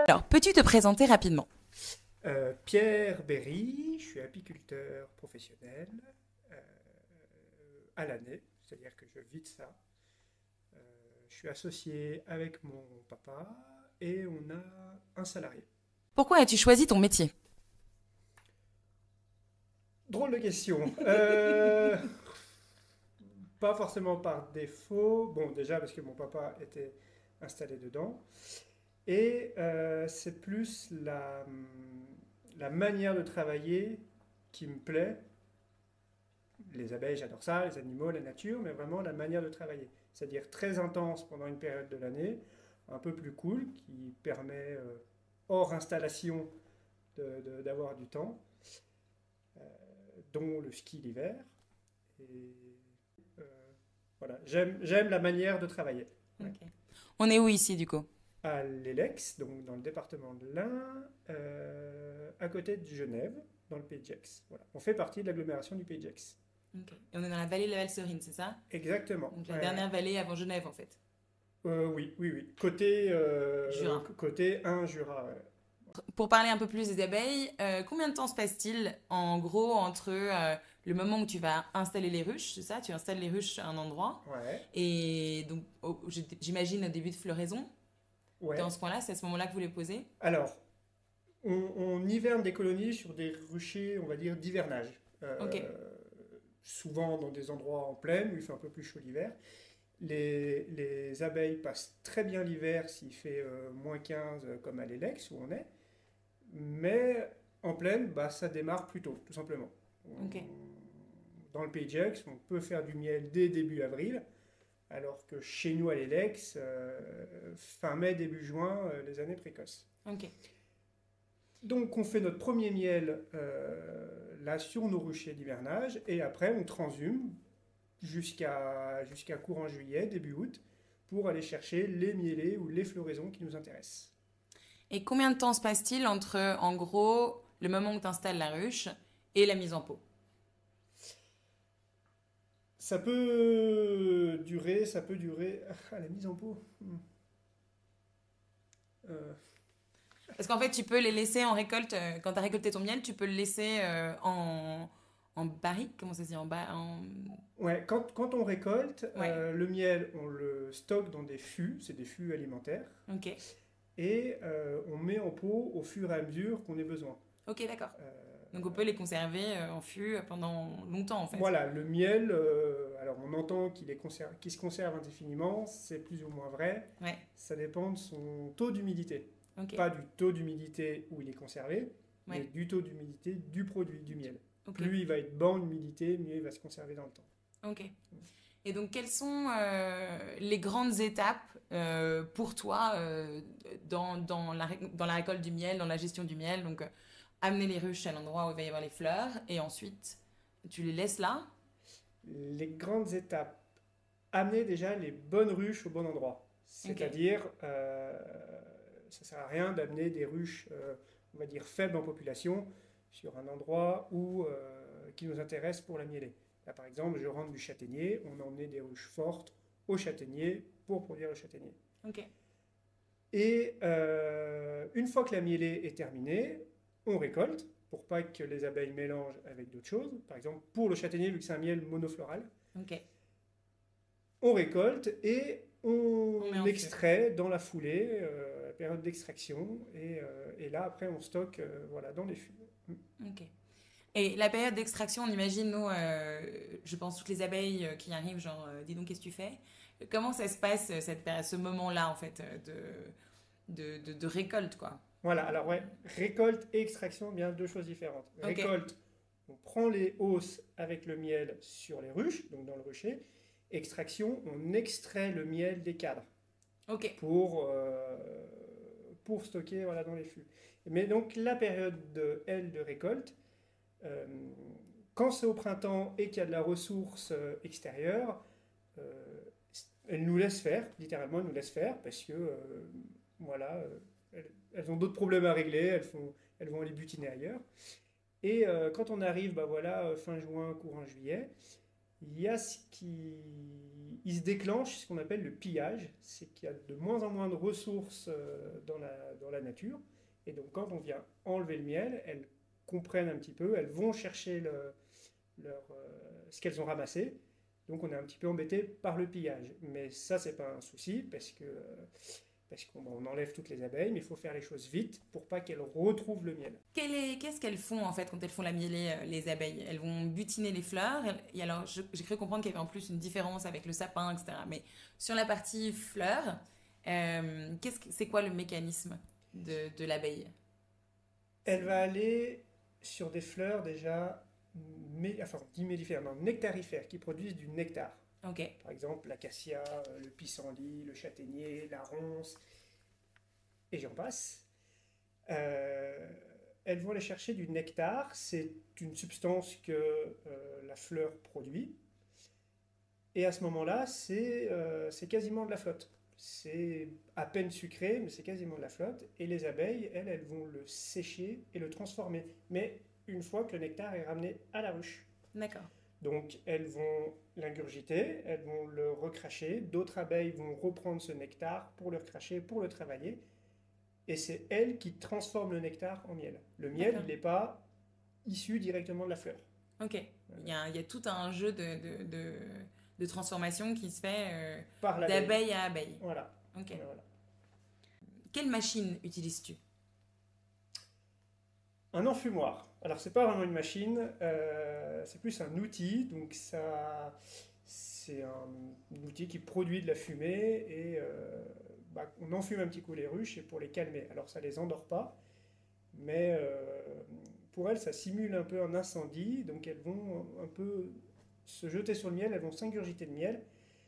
Alors, peux-tu te présenter rapidement? Pierre Berry, je suis apiculteur professionnel à l'année, c'est-à-dire que je vis de ça. Je suis associé avec mon papa et on a un salarié. Pourquoi as-tu choisi ton métier? Drôle de question. Pas forcément par défaut. Bon, déjà parce que mon papa était installé dedans. Et c'est plus la manière de travailler qui me plaît. Les abeilles, j'adore ça, les animaux, la nature, mais vraiment la manière de travailler. C'est-à-dire très intense pendant une période de l'année, un peu plus cool, qui permet, hors installation, d'avoir du temps, euh, dont le ski l'hiver. Et euh, voilà, j'aime la manière de travailler. Ouais. Ok. On est où ici du coup? À l'Elex, donc dans le département de l'Ain, à côté de Genève, dans le Pays de Gex. Voilà. On fait partie de l'agglomération du Pays de Gex. Ok. Et on est dans la vallée de la Valserine, c'est ça? Exactement. Donc la dernière vallée avant Genève en fait. Oui, oui, oui. Côté, Jura. côté 1 Jura. Ouais. Pour parler un peu plus des abeilles, combien de temps se passe-t-il en gros entre le moment où tu vas installer les ruches, c'est ça? Tu installes les ruches à un endroit Ouais. et donc j'imagine au début de floraison. Ouais. Dans ce coin-là, c'est à ce moment-là que vous les posez? Alors, on hiverne des colonies sur des ruchers, on va dire, d'hivernage. Ok, Souvent dans des endroits en plaine où il fait un peu plus chaud l'hiver. Les abeilles passent très bien l'hiver s'il fait -15 comme à l'Elex où on est. Mais en plaine, bah, ça démarre plus tôt, tout simplement. ok, Dans le Pays de Gex, on peut faire du miel dès début avril, alors que chez nous à l'Elex, fin mai, début juin, les années précoces. ok. Donc on fait notre premier miel là sur nos ruchers d'hivernage, et après on transhume jusqu'à courant juillet, début août, pour aller chercher les mielés ou les floraisons qui nous intéressent. Et combien de temps se passe-t-il entre, en gros, le moment où tu installes la ruche et la mise en pot? Ça peut durer. Ah, la mise en pot. Euh, Parce qu'en fait, tu peux les laisser en récolte, quand tu as récolté ton miel, tu peux le laisser en barrique, comment ça se dit ouais, quand on récolte, Ouais, le miel, on le stocke dans des fûts, c'est des fûts alimentaires, ok. et on met en pot au fur et à mesure qu'on ait besoin. Ok, d'accord. Euh, Donc on peut les conserver en fût pendant longtemps en fait. voilà, le miel, alors on entend qu'il se conserve indéfiniment, c'est plus ou moins vrai, Ouais, ça dépend de son taux d'humidité. ok. Pas du taux d'humidité où il est conservé, mais Ouais, du taux d'humidité du produit, du miel. ok. Plus il va être bas en humidité, mieux il va se conserver dans le temps. Ok. Et donc, quelles sont les grandes étapes pour toi dans la récolte du miel, dans la gestion du miel? Donc, amener les ruches à l'endroit où il va y avoir les fleurs et ensuite, tu les laisses là? Les grandes étapes, amener déjà les bonnes ruches au bon endroit. Ok. C'est-à-dire, ça ne sert à rien d'amener des ruches, on va dire, faibles en population sur un endroit qui nous intéresse pour la mielée. Là, par exemple, je rentre du châtaignier, on a emmené des ruches fortes au châtaignier pour produire le châtaignier. Ok. Et une fois que la mielée est terminée, on récolte pour pas que les abeilles mélangent avec d'autres choses. Par exemple, pour le châtaignier, vu que c'est un miel monofloral, Ok. on récolte et On met on en feu. extrait dans la foulée, la période d'extraction, et là après on stocke voilà, dans les fûts. Ok. Et la période d'extraction, on imagine, nous, je pense toutes les abeilles qui arrivent, genre, dis donc, qu'est-ce que tu fais? Comment ça se passe, ce moment-là, en fait, de récolte, quoi? Voilà, alors ouais, récolte et extraction, bien deux choses différentes. Ok. Récolte, on prend les hausses avec le miel sur les ruches, donc dans le rucher. Extraction, on extrait le miel des cadres Ok. pour stocker voilà, dans les fûts. Mais donc la période de récolte, euh, quand c'est au printemps et qu'il y a de la ressource extérieure, euh, elles nous laissent faire, littéralement elles nous laissent faire, parce que voilà, elles ont d'autres problèmes à régler, elles vont aller butiner ailleurs. Et quand on arrive, bah voilà, fin juin, courant juillet, il y a il se déclenche ce qu'on appelle le pillage. C'est qu'il y a de moins en moins de ressources dans la nature. Et donc quand on vient enlever le miel, elles comprennent un petit peu, elles vont chercher ce qu'elles ont ramassé. Donc on est un petit peu embêté par le pillage. Mais ça, c'est pas un souci parce qu'on enlève toutes les abeilles, mais il faut faire les choses vite pour pas qu'elles retrouvent le miel. Qu'est-ce qu'elles font en fait quand elles font la mielée, les abeilles? Elles vont butiner les fleurs. Et alors, j'ai cru comprendre qu'il y avait en plus une différence avec le sapin, etc. Mais sur la partie fleurs, c'est quoi le mécanisme de l'abeille? Elle va aller sur des fleurs déjà dit mellifères, non, nectarifères, qui produisent du nectar. Ok. Par exemple, l'acacia, le pissenlit, le châtaignier, la ronce, et j'en passe. Elles vont aller chercher du nectar. C'est une substance que la fleur produit. Et à ce moment-là, c'est quasiment de la flotte. C'est à peine sucré, mais c'est quasiment de la flotte. Et les abeilles, elles vont le sécher et le transformer. Mais une fois que le nectar est ramené à la ruche. D'accord. Donc elles vont l'ingurgiter, elles vont le recracher. D'autres abeilles vont reprendre ce nectar pour le recracher, pour le travailler. Et c'est elles qui transforment le nectar en miel. Le miel, il n'est pas issu directement de la fleur. Ok. Il y a tout un jeu de transformation qui se fait d'abeille à abeille. Voilà. Ok. Voilà. Quelle machine utilises-tu? Un enfumoir. Alors, c'est pas vraiment une machine, c'est plus un outil. Donc, c'est un outil qui produit de la fumée et on enfume un petit coup les ruches et pour les calmer. Alors, ça les endort pas, mais pour elles, ça simule un peu un incendie. Donc, elles vont un peu se jeter sur le miel, elles vont s'ingurgiter de miel.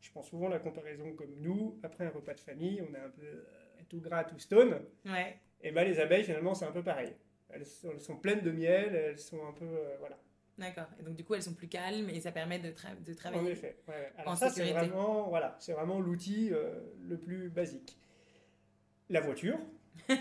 Je prends souvent la comparaison comme nous, après un repas de famille, on est un peu tout gras, tout stone. Ouais. Et ben les abeilles, finalement, c'est un peu pareil. Elles sont pleines de miel, elles sont un peu... voilà. D'accord. Et donc, du coup, elles sont plus calmes et ça permet de travailler. En effet. Ouais. Alors en ça, sécurité. c'est vraiment l'outil le plus basique. La voiture, Oui,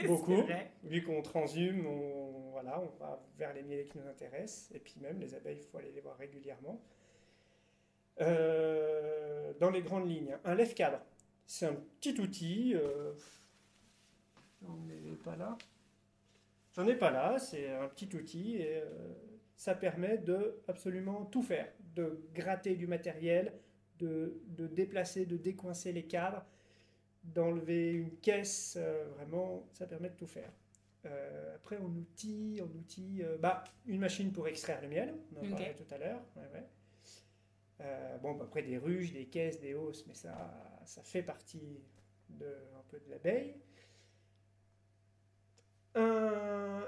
beaucoup. c'est vrai. Vu qu'on transhume, on va vers les miels qui nous intéressent. Et puis même, les abeilles, il faut aller les voir régulièrement. Dans les grandes lignes, un lève-cadre. C'est un petit outil. J'en ai pas là. J'en ai pas là. C'est un petit outil et ça permet de absolument tout faire. De gratter du matériel, de déplacer, de décoincer les cadres, d'enlever une caisse. Vraiment, ça permet de tout faire. Après, en outil, une machine pour extraire le miel. On en parlait tout à l'heure. Ouais. Après des ruches, des caisses, des hausses, mais ça fait partie un peu de l'abeille.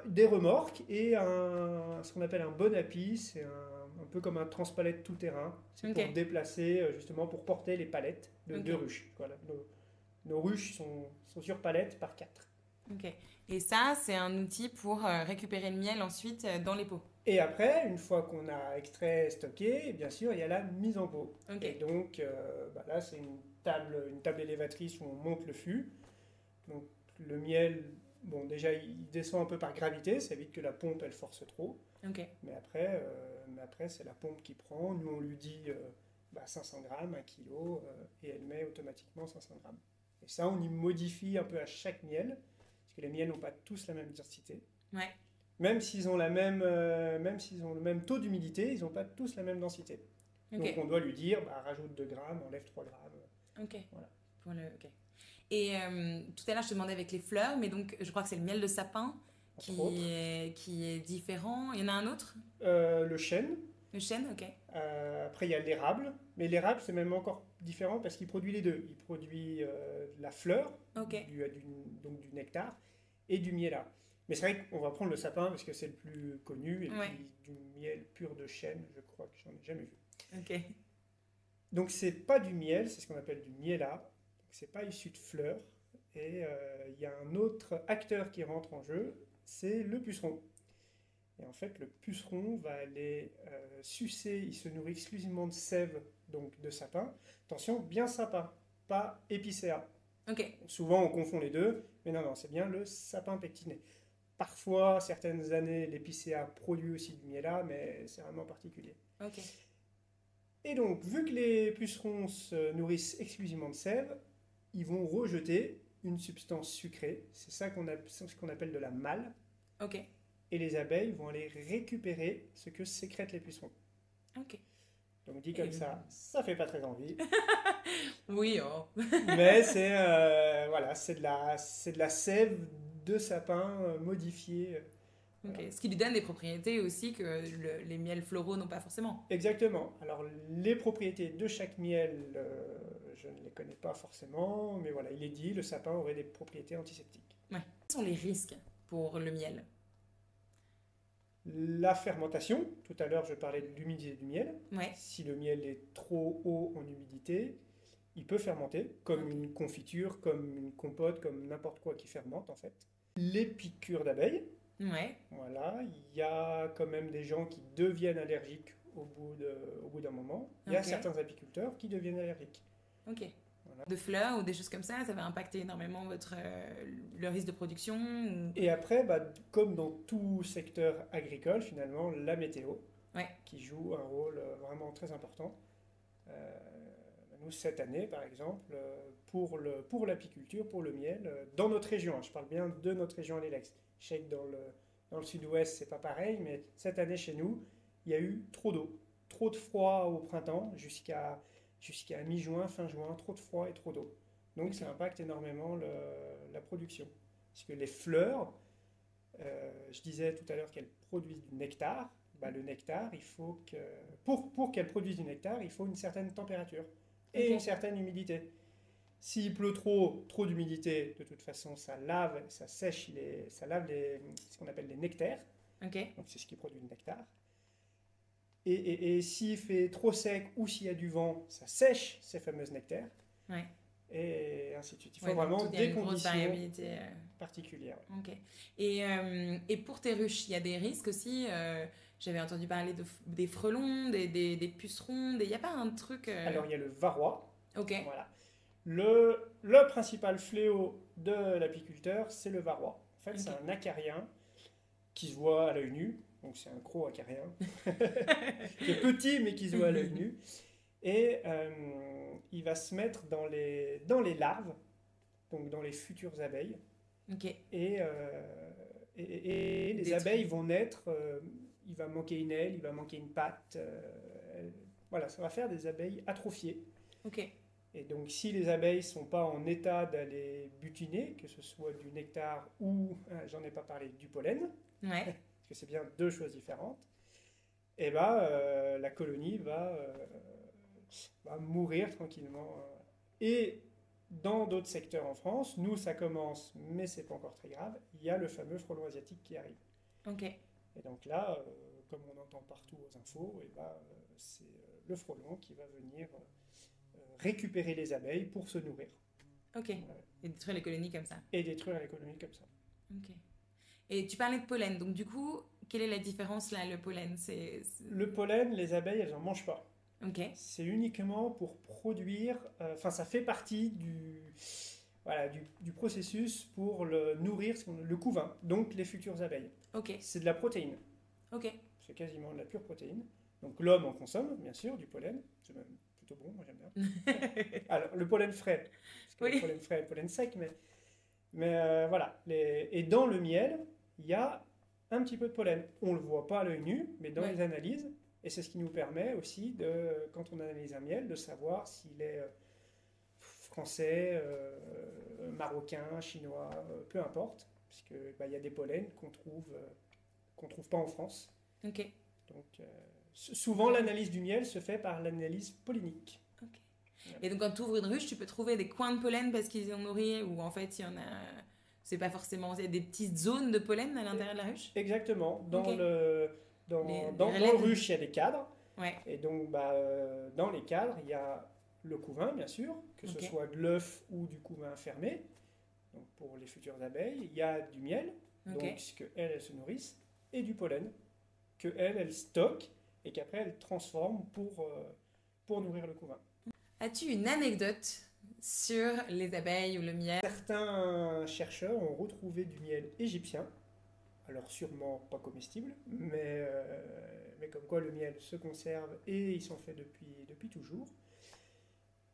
Des remorques et ce qu'on appelle un bon appui, c'est un peu comme un transpalette tout-terrain. C'est pour déplacer, justement, pour porter les palettes de ruches. Voilà. Nos ruches sont sur palettes par 4. Ok. Et ça, c'est un outil pour récupérer le miel ensuite dans les pots. Et après, une fois qu'on a extrait, stocké, bien sûr, il y a la mise en pot. Okay. Et donc, là, c'est une table élévatrice où on monte le fût. Donc, le miel, déjà, il descend un peu par gravité, ça évite que la pompe, elle force trop. Okay. Mais après, c'est la pompe qui prend. Nous, on lui dit 500 grammes, 1 kilo, et elle met automatiquement 500 grammes. Et ça, on y modifie un peu à chaque miel, parce que les miels n'ont pas tous la même densité. Ouais. Même s'ils ont le même taux d'humidité, ils n'ont pas tous la même densité. Okay. Donc on doit lui dire, rajoute 2 grammes, enlève 3 grammes. Ok. Voilà. Et tout à l'heure, je te demandais avec les fleurs, mais donc je crois que c'est le miel de sapin qui est différent. Il y en a un autre? Le chêne. Le chêne, ok. Après, il y a l'érable. Mais l'érable, c'est même encore différent parce qu'il produit les deux. Il produit la fleur, donc du nectar, et du miellat. Mais c'est vrai qu'on va prendre le sapin parce que c'est le plus connu, et puis du miel pur de chêne, je crois que j'en ai jamais vu. Ok. Donc c'est pas du miel, c'est ce qu'on appelle du miellat. C'est pas issu de fleurs. Et il y a un autre acteur qui rentre en jeu, c'est le puceron. Et en fait, le puceron va aller sucer, il se nourrit exclusivement de sève, donc de sapin. Attention, bien sapin, pas épicéa. Okay. Souvent, on confond les deux, mais non, c'est bien le sapin pectiné. Parfois, certaines années, l'épicéa produit aussi du miellat, mais c'est vraiment particulier. Okay. Et donc, vu que les pucerons se nourrissent exclusivement de sève, ils vont rejeter une substance sucrée. C'est ça ce qu'on appelle de la malle. Ok. Et les abeilles vont aller récupérer ce que sécrètent les pucerons. Ok. Donc dit comme ça fait pas très envie. Oui, oh. Mais c'est de la sève de sapin modifiée. Ok. Voilà. Ce qui lui donne des propriétés aussi que les miels floraux n'ont pas forcément. Exactement. Alors les propriétés de chaque miel, je ne les connais pas forcément, mais voilà, il est dit, le sapin aurait des propriétés antiseptiques. Ouais. Quels sont les risques pour le miel? La fermentation, tout à l'heure je parlais de l'humidité du miel. Ouais. Si le miel est trop haut en humidité, il peut fermenter, comme une confiture, comme une compote, comme n'importe quoi qui fermente en fait. Les piqûres d'abeilles, Ouais. voilà, il y a quand même des gens qui deviennent allergiques au bout d'un moment. Il y a Ok. certains apiculteurs qui deviennent allergiques. Ok. Voilà. De fleurs ou des choses comme ça va impacter énormément le risque de production ou... Et après, comme dans tout secteur agricole, finalement, la météo, Ouais. qui joue un rôle vraiment très important. Nous, cette année, par exemple, pour l'apiculture, pour le miel, dans notre région, je parle bien de notre région à l'Elex. Je sais que dans le sud-ouest, c'est pas pareil, mais cette année, chez nous, il y a eu trop d'eau. Trop de froid au printemps, jusqu'à mi-juin, fin juin, trop de froid et trop d'eau. Donc, ça impacte énormément la production. Parce que les fleurs, je disais tout à l'heure qu'elles produisent du nectar. Le nectar, il faut que pour qu'elles produisent du nectar, il faut une certaine température et une certaine humidité. S'il pleut trop d'humidité, de toute façon, ça lave, ça sèche, ça lave ce qu'on appelle les nectaires. Ok. Donc c'est ce qui produit le nectar. Et s'il fait trop sec ou s'il y a du vent, ça sèche ces fameuses nectaires. Ouais. Et ainsi de suite. Il faut vraiment des conditions particulières. Ok. Et pour tes ruches, il y a des risques aussi. J'avais entendu parler des frelons, des pucerons. Il n'y a pas un truc. Alors il y a le varroa. Ok. Voilà. Le principal fléau de l'apiculteur, c'est le varroa. En fait, c'est un acarien qui se voit à l'œil nu. Donc c'est un gros acarien qui est petit mais qui se voit à l'œil nu. Et il va se mettre dans les larves, donc dans les futures abeilles. Ok. Et les abeilles vont naître, il va manquer une aile, il va manquer une patte. Voilà, ça va faire des abeilles atrophiées. Ok. Et donc si les abeilles ne sont pas en état d'aller butiner, que ce soit du nectar ou, j'en ai pas parlé, du pollen, Ouais. parce que c'est bien deux choses différentes, et la colonie va mourir tranquillement. Et dans d'autres secteurs en France, nous ça commence, mais c'est pas encore très grave, il y a le fameux frelon asiatique qui arrive. Ok. Et donc là, comme on entend partout aux infos, c'est le frelon qui va venir récupérer les abeilles pour se nourrir. Ok. Et détruire les colonies comme ça. Et détruire les colonies comme ça. Ok. Et tu parlais de pollen, donc du coup, quelle est la différence là, le pollen Le pollen, les abeilles, elles n'en mangent pas. Ok. C'est uniquement pour produire, ça fait partie du processus pour nourrir le couvain, donc les futures abeilles. Ok. C'est de la protéine. Ok. C'est quasiment de la pure protéine. Donc l'homme en consomme, bien sûr, du pollen. C'est même plutôt bon, moi j'aime bien. Alors, le pollen frais, parce que le pollen frais et le pollen sec, mais voilà. Et dans le miel, il y a un petit peu de pollen. On ne le voit pas à l'œil nu, mais dans les analyses, et c'est ce qui nous permet aussi, quand on analyse un miel, de savoir s'il est français, marocain, chinois, peu importe, puisque il y a des pollens qu'on trouve pas en France. Ok. Donc souvent l'analyse du miel se fait par l'analyse pollinique. Ok. Et donc quand tu ouvres une ruche, tu peux trouver des coins de pollen parce qu'ils ont nourri, ou en fait il y en a, c'est pas forcément, il y a des petites zones de pollen à l'intérieur de la ruche. Exactement. Dans les le ruche, il y a des cadres. Ouais. Et donc dans les cadres, il y a le couvain, bien sûr, que ce soit de l'œuf ou du couvain fermé. Donc pour les futures abeilles, il y a du miel, donc ce qu'elles se nourrissent, et du pollen qu'elles stockent et qu'après elles transforment pour nourrir le couvain. As-tu une anecdote sur les abeilles ou le miel? Certains chercheurs ont retrouvé du miel égyptien Alors sûrement pas comestibles, mais comme quoi le miel se conserve et ils sont faits depuis toujours.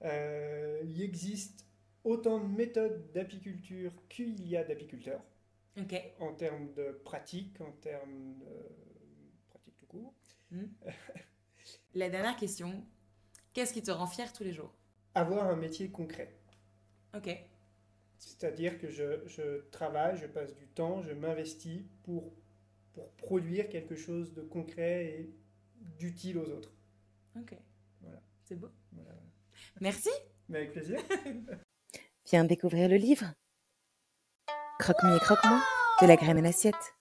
Il existe autant de méthodes d'apiculture qu'il y a d'apiculteurs, Ok. en termes de pratique, en termes de pratique tout court. Hmm. La dernière question, qu'est-ce qui te rend fier tous les jours? Avoir un métier concret. Ok. C'est-à-dire que je travaille, je passe du temps, je m'investis pour produire quelque chose de concret et d'utile aux autres. Ok. Voilà. C'est beau. Voilà. Merci. Mais avec plaisir. Viens découvrir le livre. Croque-mi et croque-moi, de la graine à l'assiette.